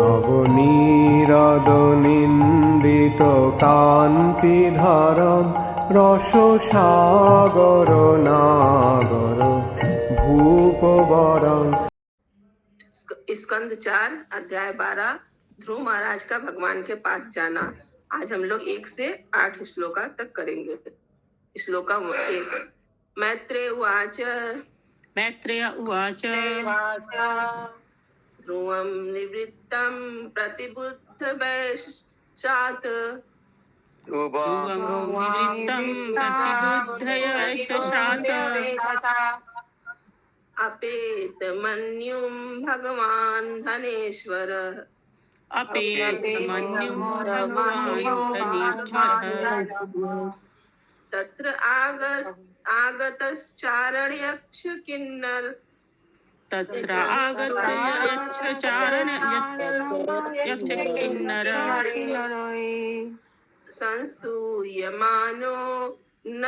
নবনীরদনিন্দিত কান্তিধরম রসসাগর নাগর भूपवरं। स्कंद 4 अध्याय 12 ध्रुव महाराज का भगवान के पास जाना। आज हम लोग 1 से 8 श्लोका तक करेंगे। श्लोका 1 मैत्रेय उवाच ध्रुवं निवृत्तं प्रतिबुद्ध वैशात् अपेत मन्युं भगवान् धनेश्वर तत्र आगतश्चारणयक्ष किन्नर संस्तूयमानो न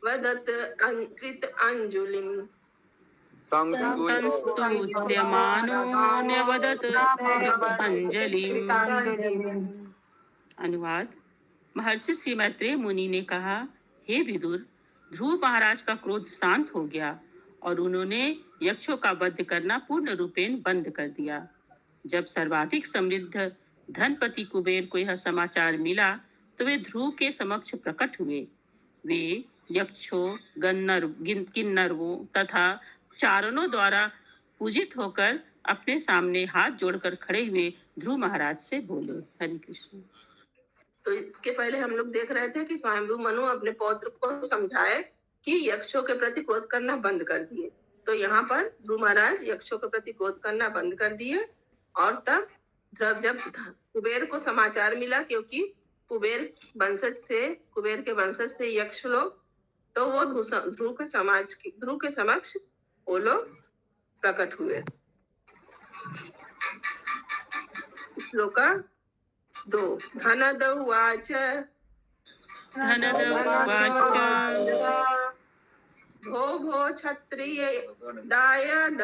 वदत कृत अंजुलिं अनुवाद। महर्षि श्री मैत्रेय मुनि ने कहा, हे विदुर, ध्रुव महाराज का क्रोध शांत हो गया और उन्होंने यक्षों का वध करना पूर्ण रूपेण बंद कर दिया। जब सर्वाधिक समृद्ध धनपति कुबेर को यह समाचार मिला तो वे ध्रुव के समक्ष प्रकट हुए। वे यक्षों, किन्नरों तथा चारणों द्वारा पूजित होकर अपने सामने हाथ जोड़कर खड़े हुए ध्रुव महाराज से बोले। हरे कृष्ण। तो इसके पहले हम लोग देख रहे थे कि स्वयंभू मनु अपने पौत्र को समझाए कि यक्षों के प्रति क्रोध करना बंद कर दिए। तो यहाँ पर ध्रुव महाराज यक्षों के प्रति क्रोध करना बंद कर दिए और तब जब कुबेर को समाचार मिला, क्योंकि कुबेर के वंशज थे यक्ष लोग, तो वो ध्रुव के समक्ष वो लोग प्रकट हुए। श्लोका 2 धनद उवाच भो भो क्षत्रिय दायद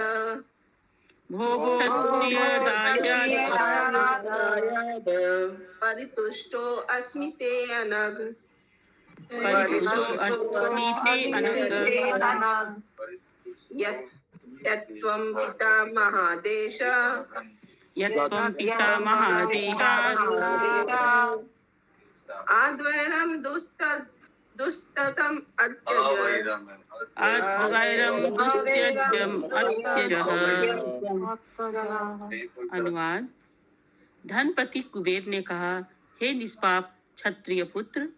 परितुष्टो अस्मि ते अनग यत्त्वं पिता महादेश आद्वैरं दुस्ततम् अनुवाद। धनपति कुबेर ने कहा, हे निष्पाप क्षत्रिय पुत्र,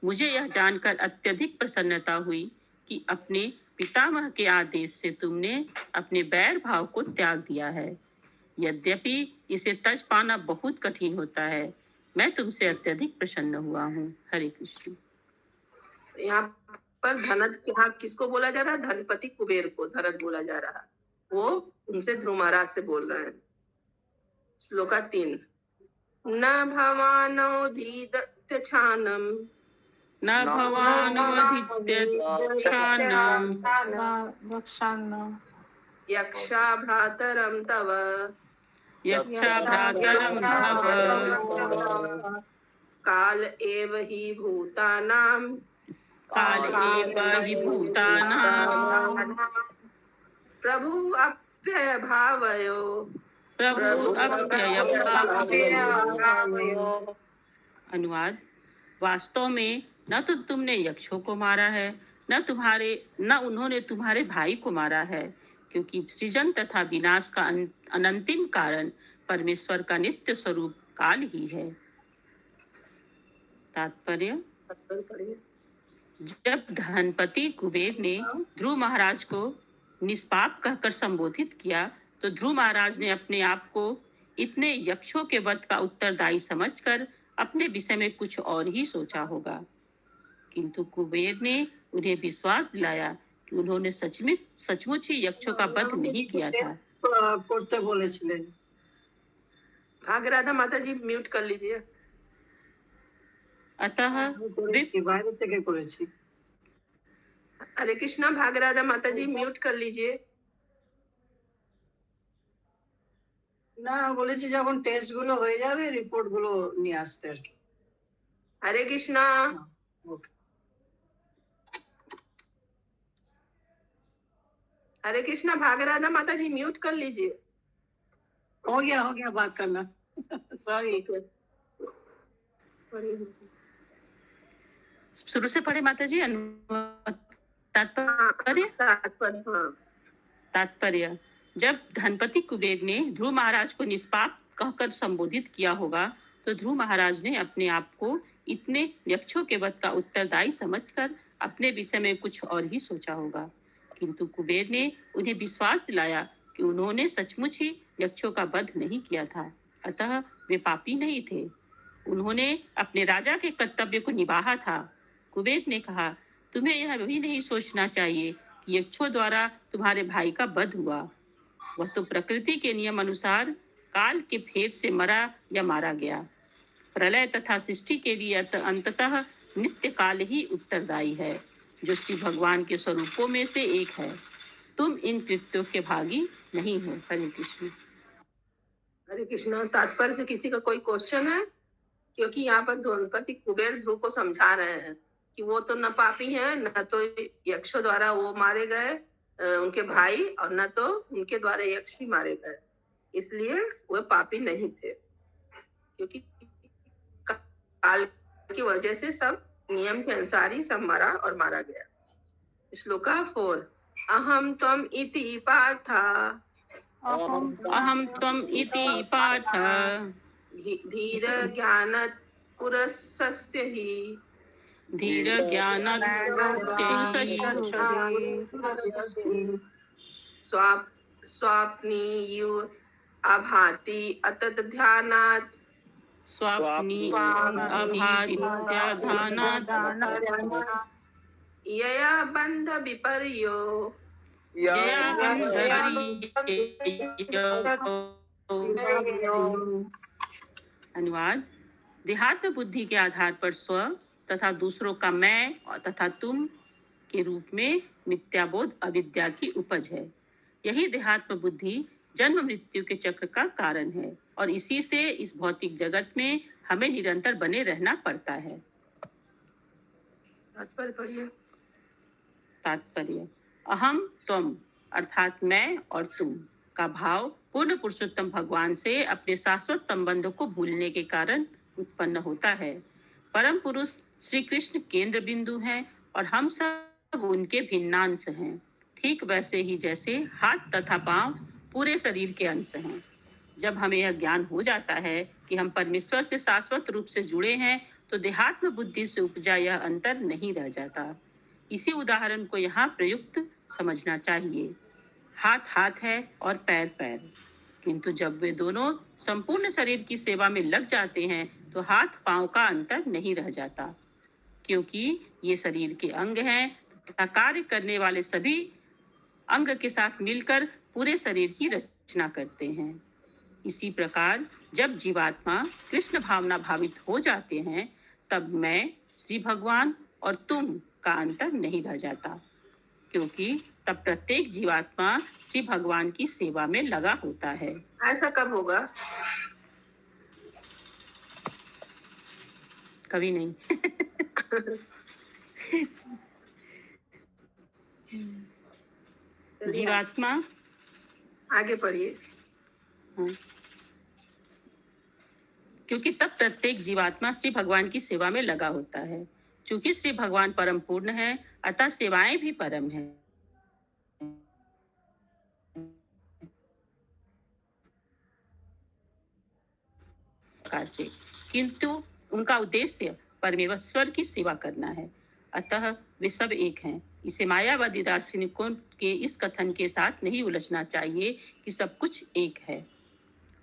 मुझे यह जानकर अत्यधिक प्रसन्नता हुई कि अपने पितामह के आदेश से तुमने अपने बैर भाव को त्याग दिया है। यद्यपि इसे तज पाना बहुत कठिन होता है, मैं तुमसे अत्यधिक प्रसन्न हुआ हूँ। हरे कृष्ण। यहाँ पर धनद यहाँ किसको बोला जा रहा है? धनपति कुबेर को धनद बोला जा रहा है। वो उनसे ध्रुव महाराज से बोल रहे हैं। श्लोका 3 न भवानोदित्यछानम यक्षा भ्रातरं तव काल एव हि भूतानां प्रभु अप्यय भावयो। अनुवाद। वास्तव में न तो तुमने यक्षों को मारा है, न उन्होंने तुम्हारे भाई को मारा है, क्योंकि सृजन तथा विनाश का अनंतिम कारण परमेश्वर का नित्य स्वरूप काल ही है। तात्पर्य। जब धनपति कुबेर ने ध्रुव महाराज को निष्पाप कहकर संबोधित किया तो ध्रुव महाराज ने अपने आप को इतने यक्षों के वध का उत्तरदायी समझकर अपने विषय में कुछ और ही सोचा होगा, किंतु कुबेर ने उन्हें विश्वास दिलाया कि उन्होंने सचमुच ही यक्षों का वध नहीं किया था। भाग राधा माता जी म्यूट कर लीजिए। अतः हरे कृष्णा, भाग राधा माता जी म्यूट कर लीजिए। না বলেছি যখন টেস্ট গুলো হয়ে যাবে রিপোর্ট গুলো নিয়ে আসতে আর কি। हरे कृष्णा। ওকে। हरे कृष्णा। भागराधा माता जी म्यूट कर लीजिए। हो गया बात करना। सॉरी। शुरू से पढ़े माता जी। तात्पर्य तात्पर्य जब धनपति कुबेर ने ध्रुव महाराज को निष्पाप कहकर संबोधित किया होगा तो ध्रुव महाराज ने अपने आप को इतने यक्षों के वध का उत्तरदायी समझकर अपने विषय में कुछ और ही सोचा होगा, किंतु कुबेर ने उन्हें विश्वास दिलाया कि उन्होंने सचमुच ही यक्षों का वध नहीं किया था, अतः वे पापी नहीं थे। उन्होंने अपने राजा के कर्तव्य को निभाया था। कुबेर ने कहा, तुम्हें यह भी नहीं सोचना चाहिए कि यक्षों द्वारा तुम्हारे भाई का वध हुआ। वह तो प्रकृति के नियम अनुसार काल के फेर से मरा या मारा गया। प्रलय तथा सृष्टि के लिए अंततः नित्य काल ही उत्तरदायी है, जो श्री भगवान के स्वरूपों में से एक है। तुम इन कृत्यों के भागी नहीं हो। हरे कृष्ण। हरे कृष्णा। तात्पर्य से किसी का कोई क्वेश्चन है? क्योंकि यहाँ पर धनपति कुबेर ध्रुव को समझा रहे हैं कि वो तो न पापी हैं, न तो यक्षों द्वारा वो मारे गए उनके भाई, और न तो उनके द्वारा यक्ष ही मारे गए, इसलिए वो पापी नहीं थे, क्योंकि काल की वजह से सब नियम के अनुसार ही सब मरा और मारा गया। श्लोका 4। अहम त्वम इति पार्थ अहम त्वम इति पार्थ धीर ज्ञान पुरस्स्य ही धीर ज्ञान स्वाप्नीयु अभाति अतत ध्यानात् स्वाप्नी अभारित्याधानात् यया बंध विपर्यो अनुवाद। देहात्म बुद्धि के आधार पर स्व तथा दूसरों का मैं तथा तुम के रूप में मिथ्याबोध अविद्या की उपज है। यही देहात्म बुद्धि जन्म मृत्यु के चक्र का कारण है और इसी से इस भौतिक जगत में हमें निरंतर बने रहना पड़ता है। तात्पर्य अहम त्वम अर्थात मैं और तुम का भाव पूर्ण पुरुषोत्तम भगवान से अपने शाश्वत संबंधों को भूलने के कारण उत्पन्न होता है। परम पुरुष श्री कृष्ण केंद्र बिंदु हैं और हम सब उनके भिन्नांश हैं, ठीक वैसे ही जैसे हाथ तथा पांव पूरे शरीर के अंश हैं। जब हमें यह ज्ञान हो जाता है कि हम परमेश्वर से शाश्वत रूप से जुड़े हैं तो देहात्म बुद्धि से उपजा यह अंतर नहीं रह जाता। इसी उदाहरण को यहाँ प्रयुक्त समझना चाहिए। हाथ हाथ है और पैर पैर, किंतु जब वे दोनों संपूर्ण शरीर की सेवा में लग जाते हैं तो हाथ पांव का अंतर नहीं रह जाता, क्योंकि ये शरीर के अंग हैं तथा कार्य करने वाले सभी अंग के साथ मिलकर पूरे शरीर की रचना करते हैं। इसी प्रकार जब जीवात्मा कृष्ण भावना भावित हो जाते हैं तब मैं, श्री भगवान और तुम का अंतर नहीं रह जाता, क्योंकि तब प्रत्येक जीवात्मा श्री भगवान की सेवा में लगा होता है। ऐसा कब होगा? कभी नहीं। जीवात्मा आगे पढ़िए। क्योंकि तब प्रत्येक जीवात्मा श्री भगवान की सेवा में लगा होता है। क्योंकि श्री भगवान परम पूर्ण है अतः सेवाएं भी परम है। किंतु उनका उद्देश्य परमेश्वर की सेवा करना है, अतः वे सब एक हैं। इसे मायावादी दार्शनिकों के इस कथन के साथ नहीं उलझना चाहिए कि सब कुछ एक है।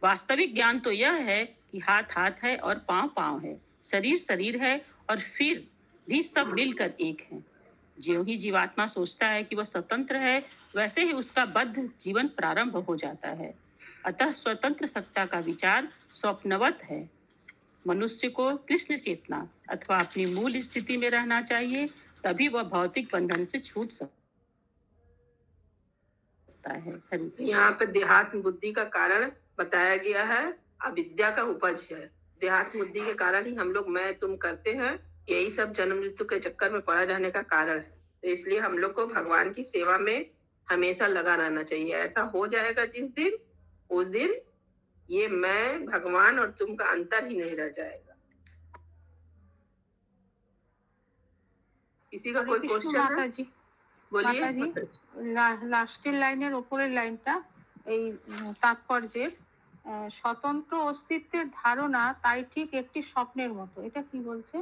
वास्तविक ज्ञान तो यह है कि हाथ हाथ है और पांव पांव है, शरीर शरीर है और फिर भी सब मिलकर एक है। ज्यों ही जीवात्मा सोचता है कि वह स्वतंत्र है, वैसे ही उसका बद्ध जीवन प्रारंभ हो जाता है। अतः स्वतंत्र सत्ता का विचार स्वप्नवत है। मनुष्य को कृष्ण चेतना अथवा अपनी मूल स्थिति में रहना चाहिए, तभी वह भौतिक बंधन से छूट सकता है। यहाँ पे देहात्म बुद्धि का कारण बताया गया है अविद्या का उपज है। देहात बुद्धि के कारण ही हम लोग मैं तुम करते हैं, यही सब जन्म मृत्यु के चक्कर में पड़ा रहने का कारण है। तो इसलिए हम लोग को भगवान की सेवा में हमेशा लगा रहना चाहिए। ऐसा हो जाएगा जिस दिन, उस दिन ये मैं भगवान और तुम का अंतर ही नहीं रह जाएगा। किसी का হরে कोई কৃষ্ণ क्वेश्चन है? মাতাজি। बोलिए। মাতাজি, লাস্টের লাইনের ওপরের লাইনটা এই তাৎপর্যের স্বতন্ত্র অস্তিত্বের ধারণা তাই ঠিক একটি স্বপ্নের মতো, এটা কি বলছে?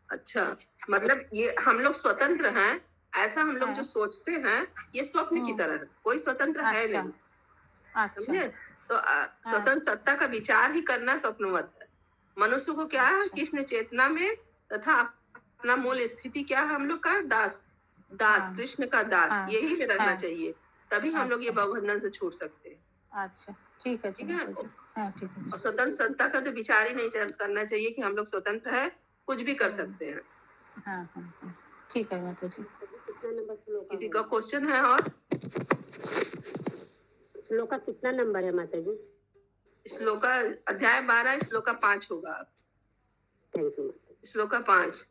अच्छा, मतलब ये हम लोग स्वतंत्र हैं, ऐसा हम लोग हाँ। जो सोचते हैं ये स्वप्न की तरह है। कोई स्वतंत्र है अच्छा। नहीं, अच्छा। समझे? तो स्वतंत्र सत्ता का विचार ही करना स्वप्नवत है। मनुष्य को क्या है, अच्छा। कृष्ण चेतना में तथा अपना मूल स्थिति क्या है, हम लोग का दास, हाँ। कृष्ण का दास, हाँ। यही में रहना हाँ। चाहिए, तभी हम लोग ये अच्छा। बंधन से छूट सकते हैं। আচ্ছা, ঠিক আছে ठीक है? মাতাজি। হ্যাঁ, ঠিক और আছে। स्वतंत्र सत्ता का तो विचार ही नहीं करना चाहिए कि हम लोग स्वतंत्र है, कुछ भी कर सकते हैं। হ্যাঁ, হ্যাঁ, হ্যাঁ, ঠিক আছে মাতাজি। किसी का क्वेश्चन है? और श्लोक का कितना नंबर है माता जी? श्लोका अध्याय 12 श्लोका 5 होगा। Thank you. श्लोका 5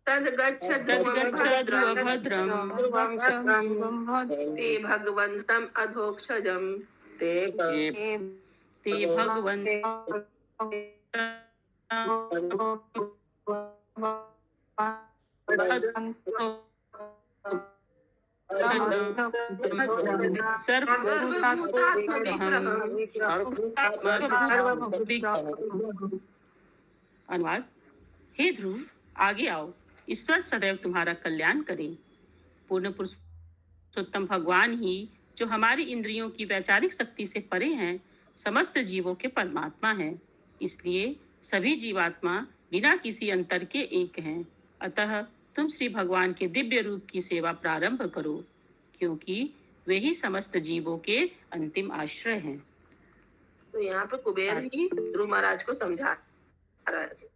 तद तद्गच्छध्रुवभद्रं ते भगवन्तम् अधोक्षजम् ते ते भगवन्तं अनुवाद। हे ध्रुव, आगे आओ, ईश्वर सदैव तुम्हारा कल्याण करें। पूर्ण पुरुषोत्तम भगवान ही, जो हमारी इंद्रियों की वैचारिक शक्ति से परे हैं, समस्त जीवों के परमात्मा हैं। इसलिए सभी जीवात्मा बिना किसी अंतर के एक हैं। अतः तुम श्री भगवान के दिव्य रूप की सेवा प्रारंभ करो, क्योंकि वे ही समस्त जीवों के अंतिम आश्रय हैं। तो यहाँ पर कुबेर ही ध्रुव महाराज को समझा रहा है।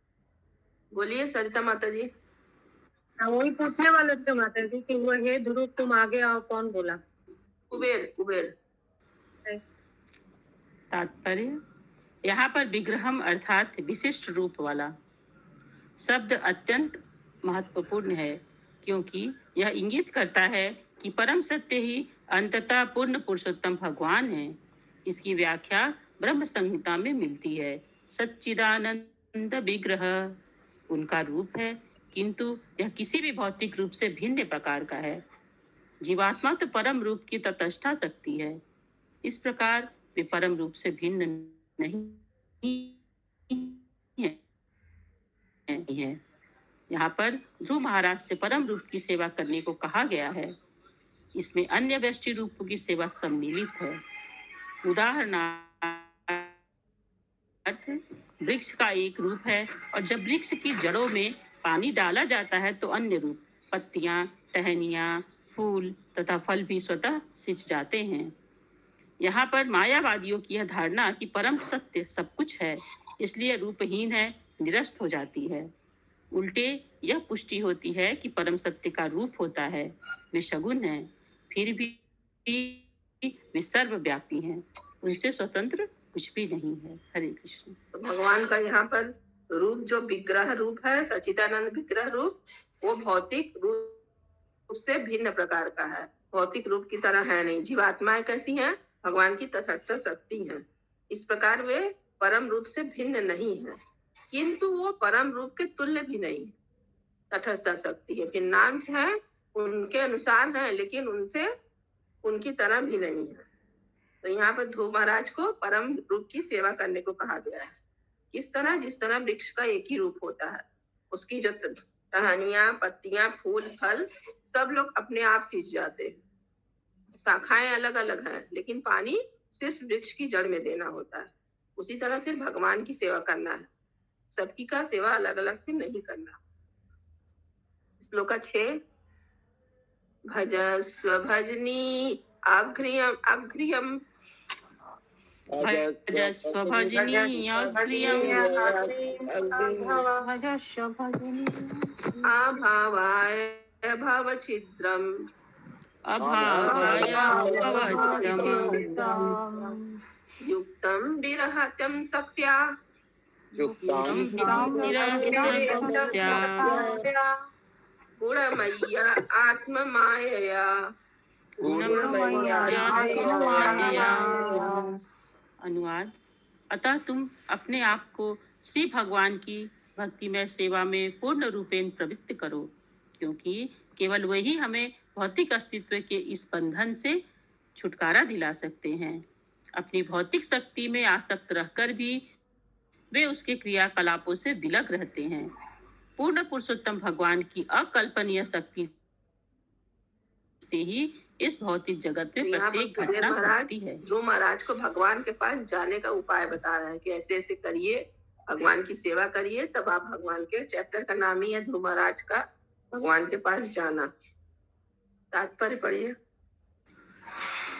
बोलिए सरिता माता जी। वही पूछने वाले थे माता जी कि वो हे ध्रुव तुम आगे आओ, कौन बोला? कुबेर। तात्पर्य, यहाँ पर विग्रहम अर्थात विशिष्ट रूप वाला शब्द अत्यंत महत्वपूर्ण है, क्योंकि यह इंगित करता है कि परम सत्य ही अंततः पूर्ण पुरुषोत्तम भगवान है। इसकी व्याख्या ब्रह्म संहिता में मिलती है। सच्चिदानंद विग्रह उनका रूप है, किंतु यह किसी भी भौतिक रूप से भिन्न प्रकार का है। जीवात्मा तो परम रूप की तटस्था शक्ति है। इस प्रकार वे परम रूप से भिन्न नहीं है। यहाँ पर ध्रुव महाराज से परम रूप की सेवा करने को कहा गया है। इसमें अन्य व्यष्टि रूपों की सेवा सम्मिलित है। उदाहरणार्थ, वृक्ष का एक रूप है, और जब वृक्ष की जड़ों में पानी डाला जाता है तो अन्य रूप, पत्तियां, टहनियां, फूल तथा फल भी स्वतः सिंच जाते हैं। यहाँ पर मायावादियों की यह धारणा कि परम सत्य सब कुछ है, इसलिए रूपहीन है, निरस्त हो जाती है। उल्टे यह पुष्टि होती है कि परम सत्य का रूप होता है, वे सगुण हैं, फिर भी वे सर्वव्यापी हैं, उनसे स्वतंत्र कुछ भी नहीं है। हरे कृष्ण। तो भगवान का यहाँ पर रूप जो विग्रह रूप है, सच्चिदानंद विग्रह रूप, वो भौतिक रूप से भिन्न प्रकार का है, भौतिक रूप की तरह है नहीं। जीवात्माएं कैसी हैं? भगवान की तटस्थ शक्ति हैं। इस प्रकार वे परम रूप से भिन्न नहीं है, किंतु वो परम रूप के तुल्य भी नहीं है। तटस्थ शक्ति है, भिन्नांश है, उनके अनुसार है, लेकिन उनसे उनकी तरह भी नहीं है। तो यहाँ पर ध्रुव महाराज को परम रूप की सेवा करने को कहा गया है। किस तरह? जिस तरह वृक्ष का एक ही रूप होता है, उसकी जो टहनियां, पत्तियां, फूल, फल सब लोग अपने आप सींच जाते हैं। शाखाएं अलग अलग हैं, लेकिन पानी सिर्फ वृक्ष की जड़ में देना होता है। उसी तरह से भगवान की सेवा करना है, सबकी का सेवा अलग अलग से नहीं करना। श्लोका 6 भजस्व भजनी अग्रियम भजस्व भजनी अभावाय भाव छिद्रम अभावाय भवत्यम युक्तम विरहत्यम सक्त्या युक्तं विरहस्या गुणमय्या आत्ममायया गुणमय्यात्ममायया। अनुवाद: अतः तुम अपने आप को श्री भगवान की भक्तिमय सेवा में पूर्ण रूपेण प्रवृत्त करो, क्योंकि केवल वही हमें भौतिक अस्तित्व के इस बंधन से छुटकारा दिला सकते हैं। अपनी भौतिक शक्ति में आसक्त रहकर भी वे उसके क्रियाकलापों से विलग रहते हैं। पूर्ण पुरुषोत्तम भगवान की अकल्पनीय शक्ति से ही इस भौतिक जगत में प्रत्येक घटना घटती है। ध्रुव महाराज को भगवान के पास जाने का उपाय बता रहा है कि ऐसे ऐसे करिए, भगवान की सेवा करिए, तब आप भगवान के, चैप्टर का नाम ही है ध्रुव महाराज का भगवान के पास जाना। तात्पर्य पढ़िए।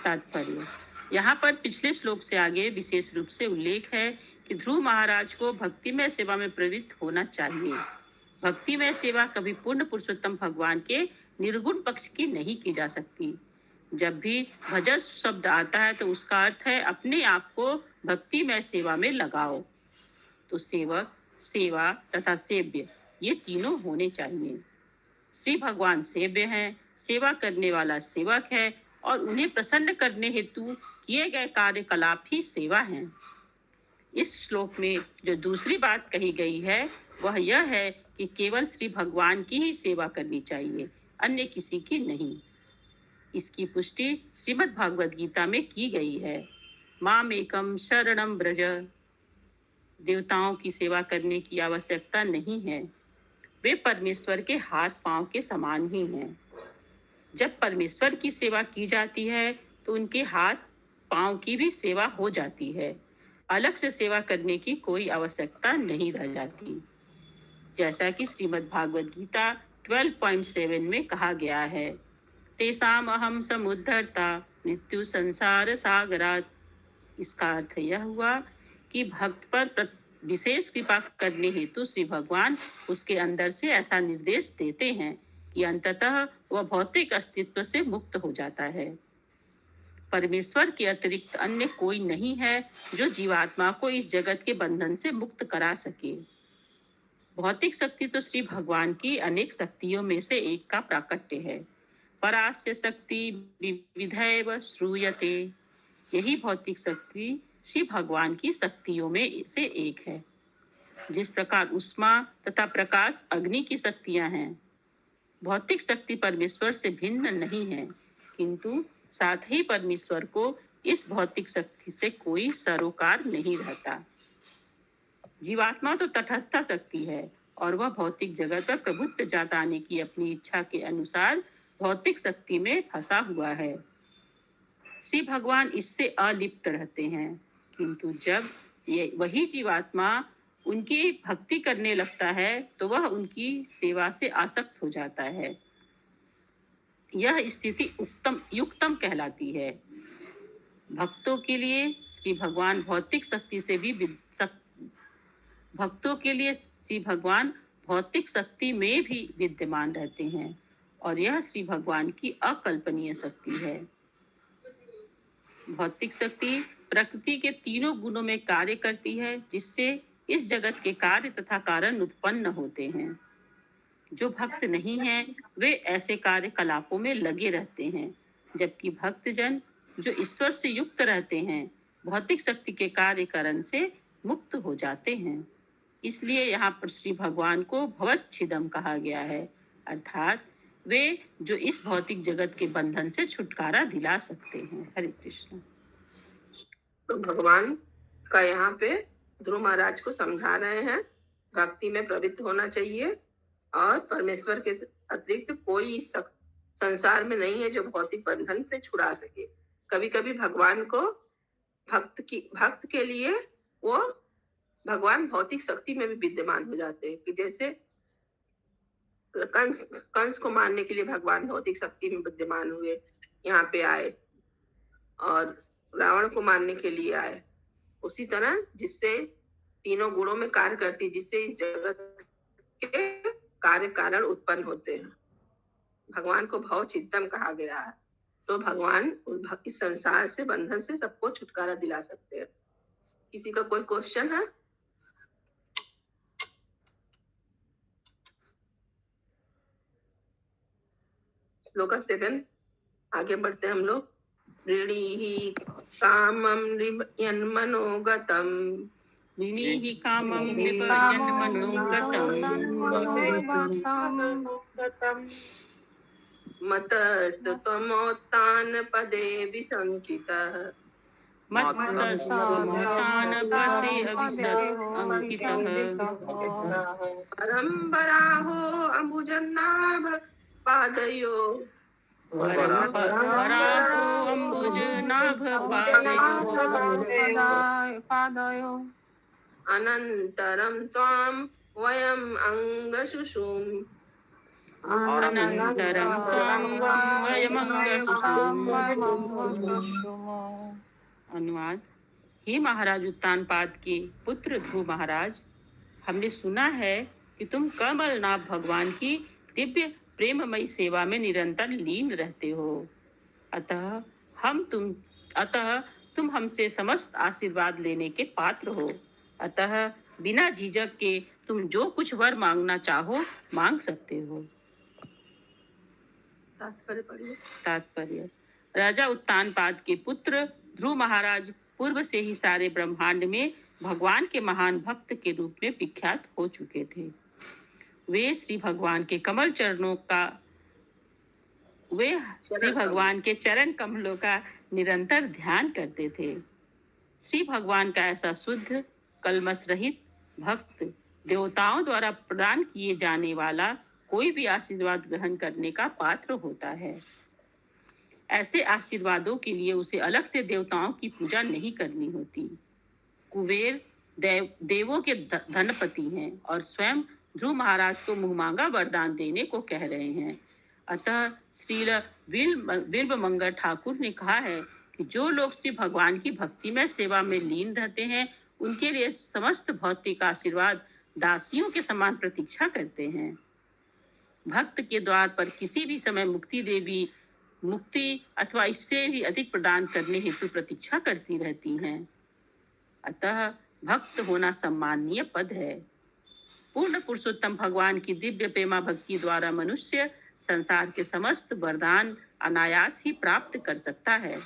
तात्पर्य: यहाँ पर पिछले श्लोक से आगे विशेष रूप से उल्लेख है कि ध्रुव महाराज को भक्तिमय सेवा में प्रवृत्त होना चाहिए। भक्तिमय सेवा कभी पूर्ण पुरुषोत्तम भगवान के निर्गुण पक्ष की नहीं की जा सकती। जब भी भजन शब्द आता है तो उसका अर्थ है अपने आप को भक्तिमय सेवा में लगाओ। तो सेवक, सेवा तथा सेव्य, ये तीनों होने चाहिए। श्री भगवान सेव्य हैं, सेवा करने वाला सेवक है, और उन्हें प्रसन्न करने हेतु किए गए कार्यकलाप ही सेवा हैं। इस श्लोक में जो दूसरी बात कही गई है वह यह है कि केवल श्री भगवान की ही सेवा करनी चाहिए, अन्य किसी की नहीं। इसकी पुष्टि श्रीमद् भागवत गीता में की गई है। माम एकम शरणम ब्रज। देवताओं की सेवा करने की आवश्यकता नहीं है, वे परमेश्वर के हाथ पांव के समान ही हैं। जब परमेश्वर की सेवा की जाती है तो उनके हाथ पांव की भी सेवा हो जाती है। अलग से सेवा करने की कोई आवश्यकता नहीं रह जाती। जैसा कि श्रीमद् भागवत गीता 12.7 में कहा गया है, तेसाम अहम समुद्धरता मृत्यु संसार सागरात। इसका अर्थ यह हुआ कि भक्त पर विशेष कृपा करने हेतु श्री भगवान उसके अंदर से ऐसा निर्देश देते हैं कि अंततः वह भौतिक अस्तित्व से मुक्त हो जाता है। परमेश्वर के अतिरिक्त अन्य कोई नहीं है जो जीवात्मा को इस जगत के बंधन से मुक्त करा सके। भौतिक शक्ति तो श्री भगवान की अनेक शक्तियों में से एक का प्राकट्य है। परास्य शक्ति विविधैव श्रूयते। यही भौतिक शक्ति श्री भगवान की शक्तियों में से एक है। जिस प्रकार उष्मा तथा प्रकाश अग्नि की शक्तियां हैं, भौतिक शक्ति परमेश्वर से भिन्न नहीं है, किंतु साथ ही परमेश्वर को इस भौतिक शक्ति से कोई सरोकार नहीं रहता। जीवात्मा तो तटस्थ शक्ति है और वह भौतिक जगत पर प्रभुत्व जताने की अपनी इच्छा के अनुसार भौतिक शक्ति में फंसा हुआ है। श्री भगवान इससे अलिप्त रहते हैं, किंतु जब ये वही जीवात्मा उनकी भक्ति करने लगता है तो वह उनकी सेवा से आसक्त हो जाता है। यह स्थिति युक्तम कहलाती है। भक्तों के लिए श्री भगवान भौतिक शक्ति से भी विद्यमान रहते हैं, और यह श्री भगवान की अकल्पनीय शक्ति है। भौतिक शक्ति प्रकृति के तीनों गुणों में कार्य करती है, जिससे इस जगत के कार्य तथा कारण उत्पन्न होते हैं। जो भक्त नहीं हैं, वे ऐसे कार्यकलापों में लगे रहते हैं, जबकि भक्तजन जो ईश्वर से युक्त रहते हैं, भौतिक शक्ति के कार्य कारण से मुक्त हो जाते हैं। इसलिए यहाँ पर श्री भगवान को भवच्छिदम कहा गया है, अर्थात वे जो इस भौतिक जगत के बंधन से छुटकारा दिला सकते हैं। हरे कृष्ण। तो भगवान का यहाँ पे ध्रुव महाराज को समझा रहे हैं भक्ति में प्रवृत्त होना चाहिए, और परमेश्वर के अतिरिक्त कोई संसार में नहीं है जो भौतिक बंधन से छुड़ा सके। कभी कभी भगवान को भक्त के लिए वो भगवान भौतिक शक्ति में भी विद्यमान हो जाते हैं, कि जैसे कंस को मारने के लिए भगवान भौतिक शक्ति में विद्यमान हुए, यहाँ पे आए, और रावण को मारने के लिए आए। उसी तरह जिससे तीनों गुणों में कार्य करती, जिससे इस जगत के कार्य कारण उत्पन्न होते हैं। भगवान को भव चिंतन कहा गया है। तो भगवान इस संसार से, बंधन से सबको छुटकारा दिला सकते हैं। किसी का कोई क्वेश्चन है? श्लोका 7 आगे बढ़ते हैं हम लोग। ऋणीहि कामं मनोगतम विनीहि कामं विपर्यन् मनोगतम् मतस्तत्वमोत्थान पदे विसंकितः मत्सत्तानपदे अंकितः परम्पराहो अम्बुजन्नाभ पादयो परम्पराहो पादयो अनन्तरं त्वां वयम् अंगशुषुम् अनन्तरं त्वां वयमङ्गशुषुम्। अनुवाद। हे महाराज उत्तानपाद के पुत्र ध्रुव महाराज, हमने सुना है कि तुम कमलनाभ भगवान की दिव्य प्रेममयी सेवा में निरंतर लीन रहते हो। अतः तुम हमसे समस्त आशीर्वाद लेने के पात्र हो। अतः बिना झिझक के तुम जो कुछ वर मांगना चाहो मांग सकते हो। तात्पर्य। राजा उत्तानपाद के पुत्र ध्रुव महाराज पूर्व से ही सारे ब्रह्मांड में भगवान के महान भक्त के रूप में विख्यात हो चुके थे। वे श्री भगवान के चरण कमलों का निरंतर ध्यान करते थे। श्री भगवान का ऐसा शुद्ध कलमश रहित भक्त देवताओं द्वारा प्रदान किए जाने वाला कोई भी आशीर्वाद ग्रहण करने का पात्र होता है। ऐसे आशीर्वादों के लिए उसे अलग से देवताओं की पूजा नहीं करनी होती। कुबेर देवों के धनपति हैं और स्वयं ध्रुव महाराज को मुहमांगा वरदान देने को कह रहे हैं। अतः श्रील बिल्वमंगल ठाकुर ने कहा है कि जो लोग श्री भगवान की भक्ति में सेवा में लीन रहते हैं, उनके लिए समस्त भौतिक आशीर्वाद दासियों के समान प्रतीक्षा करते हैं। भक्त के द्वार पर किसी भी समय मुक्ति अथवा इससे भी अधिक प्रदान करने हेतु प्रतीक्षा करती रहती हैं। अतः भक्त होना सम्माननीय पद है। पूर्ण पुरुषोत्तम भगवान की दिव्य प्रेमा भक्ति द्वारा मनुष्य संसार के समस्त वरदान अनायास ही प्राप्त कर सकता है।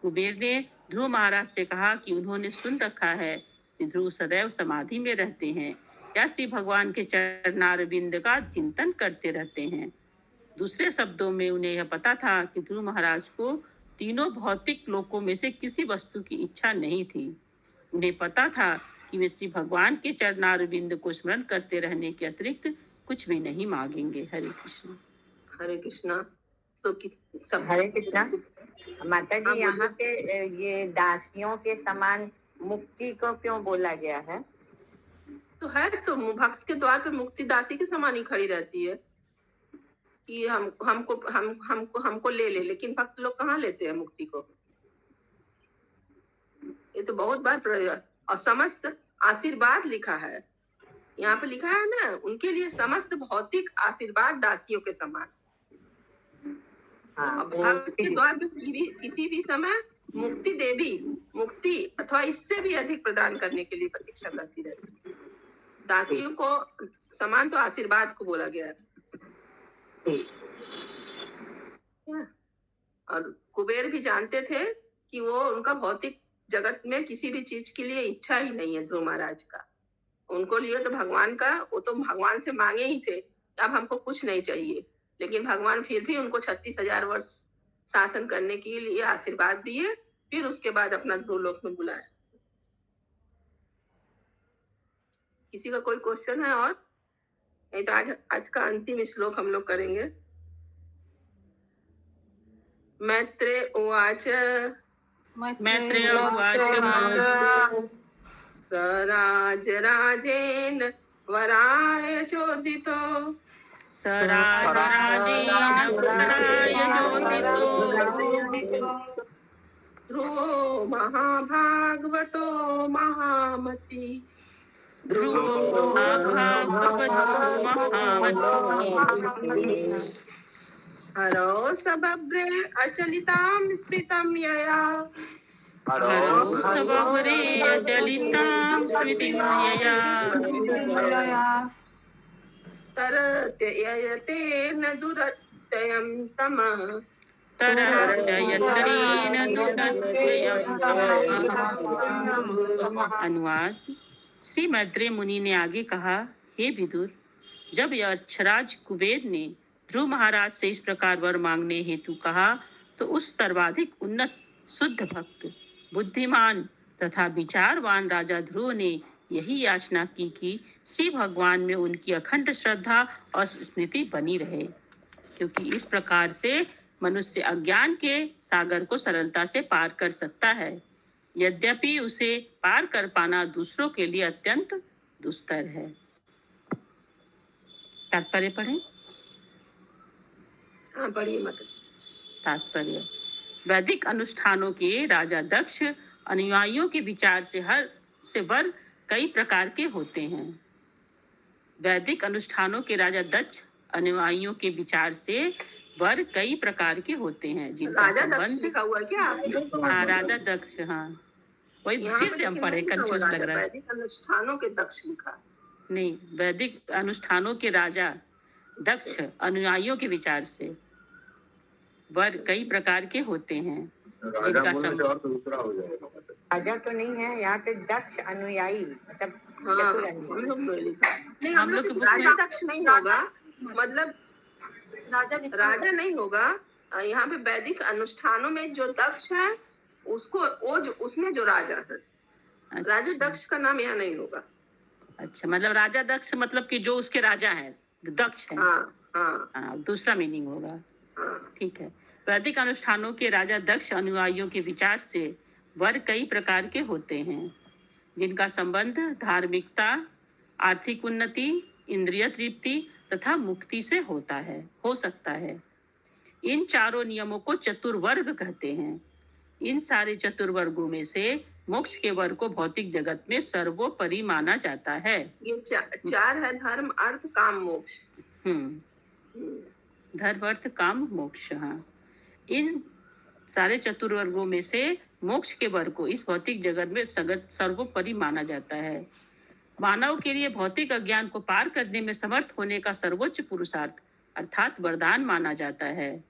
कुबेर ने ध्रुव महाराज से कहा कि उन्होंने सुन रखा है कि ध्रुव सदैव समाधि में रहते हैं या श्री भगवान के चरणारविंद का चिंतन करते रहते हैं। दूसरे शब्दों में उन्हें यह पता था कि ध्रुव महाराज को तीनों भौतिक लोकों में से किसी वस्तु की इच्छा नहीं थी। उन्हें पता था कि वे श्री भगवान के चरणारविंद को स्मरण करते रहने के अतिरिक्त कुछ भी नहीं मांगेंगे। हरे कृष्ण। हरे कृष्णा। तो सब हरे कृष्णा। माता जी, यहाँ पे ये दासियों के समान मुक्ति को क्यों बोला गया है? तो है, तो भक्त के द्वार पर मुक्ति दासी के समान ही खड़ी रहती है कि हमको ले, लेकिन भक्त लोग कहाँ लेते हैं मुक्ति को। ये तो बहुत बार और समस्त आशीर्वाद लिखा है, यहाँ पे लिखा है ना, उनके लिए समस्त भौतिक आशीर्वाद दासियों के समान। भक्त के द्वार पे किसी भी समय मुक्ति अथवा इससे भी अधिक प्रदान करने के लिए प्रतीक्षा करती रहती है। दासियों को समान तो आशीर्वाद को बोला गया है। और कुबेर भी जानते थे कि वो उनका भौतिक जगत में किसी भी चीज के लिए इच्छा ही नहीं है ध्रुव महाराज का। उनको लिए तो भगवान का, वो तो भगवान से मांगे ही थे अब हमको कुछ नहीं चाहिए, लेकिन भगवान फिर भी उनको 36,000 वर्ष शासन करने के लिए आशीर्वाद दिए, फिर उसके बाद अपना ध्रुवलोक में बुलाया। किसी का कोई क्वेश्चन है? और नहीं तो आज का अंतिम श्लोक हम लोग करेंगे। मैत्रेय उवाच स राजराजेन वराय चोदितो ध्रुवो महाभागवतो महामति। हरो सबब्रे अचलितां स्मितं यया हरो स्तवरे अचलितां स्मृतिं यया तरत्ययते न दुरत्ययं तमः तरत्ययत्रेण दुरत्ययं तमः। अनुवाद। श्री मैत्रेय मुनि ने आगे कहा, हे विदुर, जब यक्षराज कुबेर ने ध्रुव महाराज से इस प्रकार वर मांगने हेतु कहा, तो उस सर्वाधिक उन्नत शुद्ध भक्त, बुद्धिमान तथा विचारवान राजा ध्रुव ने यही याचना की कि श्री भगवान में उनकी अखंड श्रद्धा और स्मृति बनी रहे, क्योंकि इस प्रकार से मनुष्य अज्ञान के सागर को सरलता से पार कर सकता है, यद्यपि उसे पार कर पाना दूसरों के लिए अत्यंत दुस्तर है। तात्पर्य पढ़ें। हाँ, पढ़िए मतलब। तात्पर्य। वैदिक अनुष्ठानों के राजा दक्ष अनुयायियों के विचार से वर कई प्रकार के होते हैं। वैदिक अनुष्ठानों के राजा दक्ष अनुयायियों के विचार से वर कई प्रकार के होते हैं, जिनका राजा दक्ष संबंध। लिखा हुआ है क्या आपने? हाँ, राजा दक्ष। हाँ, वही यहाँ फिर पे से हम लेकिन पढ़े, नहीं लिखा हुआ कंफ्यूज लग राजा, रहा है। वैदिक अनुष्ठानों के दक्ष लिखा है। नहीं, वैदिक अनुष्ठानों के राजा दक्ष अनुयायियों के विचार से वर कई प्रकार के होते हैं, जिनका राजा तो नहीं है यहाँ पे, दक्ष अनुयायी मतलब हाँ, चतुर हम अनुयायी। लोग में लिखा है। नहीं, हम लोग के बुक राजा में दक्ष नहीं होगा, मतलब राजा लिखा हुआ है। राजा नहीं होगा। यहाँ पे वैदिक अनुष्ठानों में जो दक्ष है उसको उसमें जो राजा है, राजा दक्ष का नाम यहाँ नहीं होगा। अच्छा, मतलब राजा दक्ष मतलब कि जो उसके राजा हैं, दक्ष है। हाँ हाँ हाँ, दूसरा मीनिंग होगा। हाँ। ठीक है। वैदिक अनुष्ठानों के राजा दक्ष अनुयायियों के विचार से वर कई प्रकार के होते हैं, जिनका संबंध धार्मिकता, आर्थिक उन्नति, इंद्रिय तृप्ति तथा मुक्ति से हो सकता है। इन चारों नियमों को चतुर्वर्ग कहते हैं। इन सारे चतुर्वर्गों में से मोक्ष के वर्ग को भौतिक जगत में सर्वोपरि माना जाता है। ये चार है, धर्म, अर्थ, काम, मोक्ष। धर्म, अर्थ, काम, मोक्ष। हाँ, इन सारे चतुर्वर्गों में से मोक्ष के वर्ग को इस भौतिक जगत में सर्वोपरि माना जाता है। मानव के लिए भौतिक अज्ञान को पार करने में समर्थ होने का सर्वोच्च पुरुषार्थ अर्थात वरदान माना जाता है।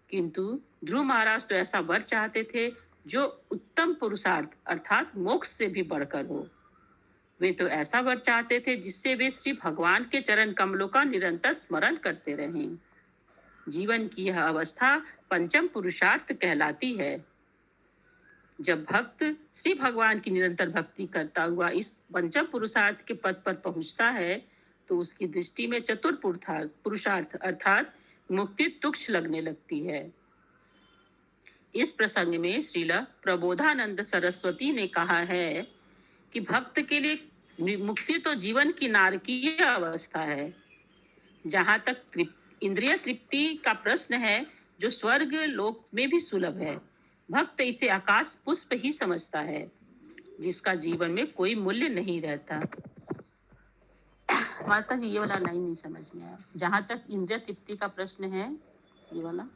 किंतु ध्रुव महाराज तो ऐसा वर चाहते थे जो उत्तम पुरुषार्थ अर्थात मोक्ष से भी बढ़कर हो। वे तो ऐसा वर चाहते थे जिससे वे श्री भगवान के चरण कमलों का निरंतर स्मरण करते रहें। जीवन की यह अवस्था पंचम पुरुषार्थ कहलाती है। जब भक्त श्री भगवान की निरंतर भक्ति करता हुआ इस पंचम पुरुषार्थ के पद पर पहुंचता है, तो उसकी दृष्टि में चतुर पुरुषार्थ अर्थात मुक्ति तुच्छ लगने लगती है। इस प्रसंग में श्रील प्रबोधानंद सरस्वती ने कहा है कि भक्त के लिए मुक्ति तो जीवन की नारकीय अवस्था है। जहां तक इंद्रिय तृप्ति का प्रश्न है, जो स्वर्ग लोक में भी सुलभ है, भक्त इसे आकाश पुष्प ही समझता है, जिसका जीवन में कोई मूल्य नहीं रहता। माता जी, ये वाला लाइन नहीं समझ में आया। जहां तक इंद्रिय तृप्ति का प्रश्न है, ये वाला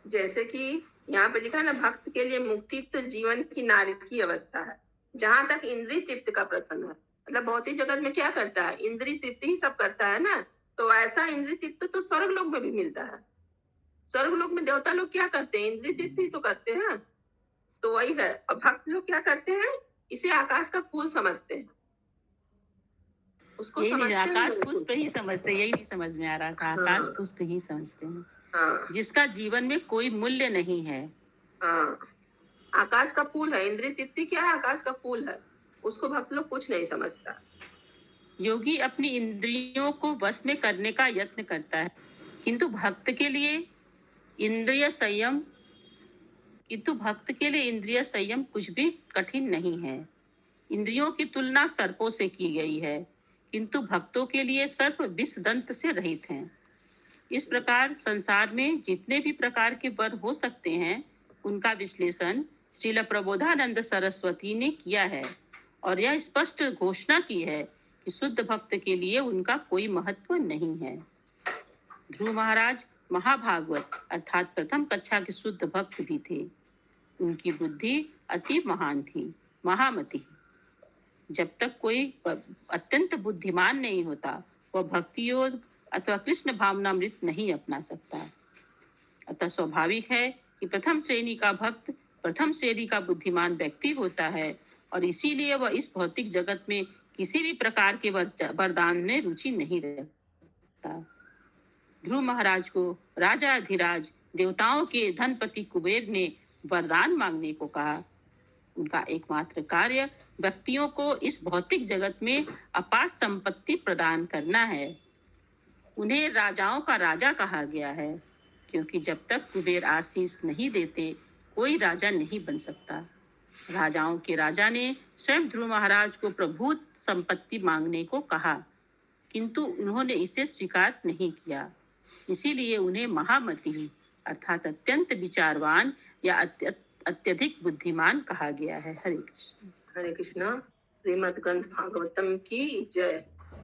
जैसे कि यहाँ पे लिखा है ना, भक्त के लिए मुक्ति तो जीवन की नारकीय अवस्था है। जहां तक इंद्रिय तृप्ति का प्रश्न है, मतलब भौतिक जगत में क्या करता है, इंद्रिय तृप्ति ही सब करता है ना। तो ऐसा इंद्रिय तृप्ति तो स्वर्ग लोक में भी मिलता है। स्वर्ग लोक में देवता लोग क्या करते हैं, इंद्रिय तृप्ति तो करते हैं। तो वही है। और भक्त लोग क्या करते हैं, इसे आकाश का फूल समझते हैं, उसको समझते हैं। आकाश पुष्प ही समझते, यही नहीं समझ में आ रहा था। आकाश पुष्प ही समझते हैं, हाँ, जिसका जीवन में कोई मूल्य नहीं है। हाँ, आकाश का फूल है। इंद्रिय तृप्ति क्या है, आकाश का फूल है। उसको भक्त लोग कुछ नहीं समझता। योगी अपनी इंद्रियों को वश में करने का यत्न करता है, किंतु भक्त के लिए इंद्रिय संयम कुछ भी कठिन नहीं है। इंद्रियों की तुलना सर्पों से की गई है, किंतु भक्तों के लिए सर्प विष दंत से रहित हैं। इस प्रकार संसार में जितने भी प्रकार के वर हो सकते हैं, उनका विश्लेषण श्रील प्रबोधानंद सरस्वती ने किया है और यह स्पष्ट घोषणा की है कि शुद्ध भक्त के लिए उनका कोई महत्व नहीं है। ध्रुव महाराज महाभागवत अर्थात प्रथम कक्षा के शुद्ध भक्त भी थे। उनकी बुद्धि अति महान थी, महामति। जब तक कोई अत्यंत बुद्धिमान नहीं होता, वह भक्ति योग अथवा कृष्ण भावनामृत नहीं अपना सकता। अतः स्वाभाविक है कि प्रथम श्रेणी का भक्त प्रथम श्रेणी का बुद्धिमान व्यक्ति होता है और इसीलिए वह इस भौतिक जगत में किसी भी प्रकार के वरदान में रुचि नहीं रखता। ध्रुव महाराज को राजा अधिराज देवताओं के धनपति कुबेर ने वरदान मांगने को कहा। उनका एकमात्र कार्य व्यक्तियों को इस भौतिक जगत में अपार संपत्ति प्रदान करना है। उन्हें राजाओं का राजा कहा गया है, क्योंकि जब तक कुबेर आशीष नहीं देते कोई राजा नहीं बन सकता। राजाओं के राजा ने स्वयं ध्रुव महाराज को प्रभुत संपत्ति मांगने को कहा, किंतु उन्होंने इसे स्वीकार नहीं किया। इसीलिए उन्हें महामति अर्थात अत्यंत विचारवान या अत्यधिक बुद्धिमान कहा गया है। हरे कृष्ण। हरे कृष्ण। श्रीमद् ग्रंथ भागवतम की जय।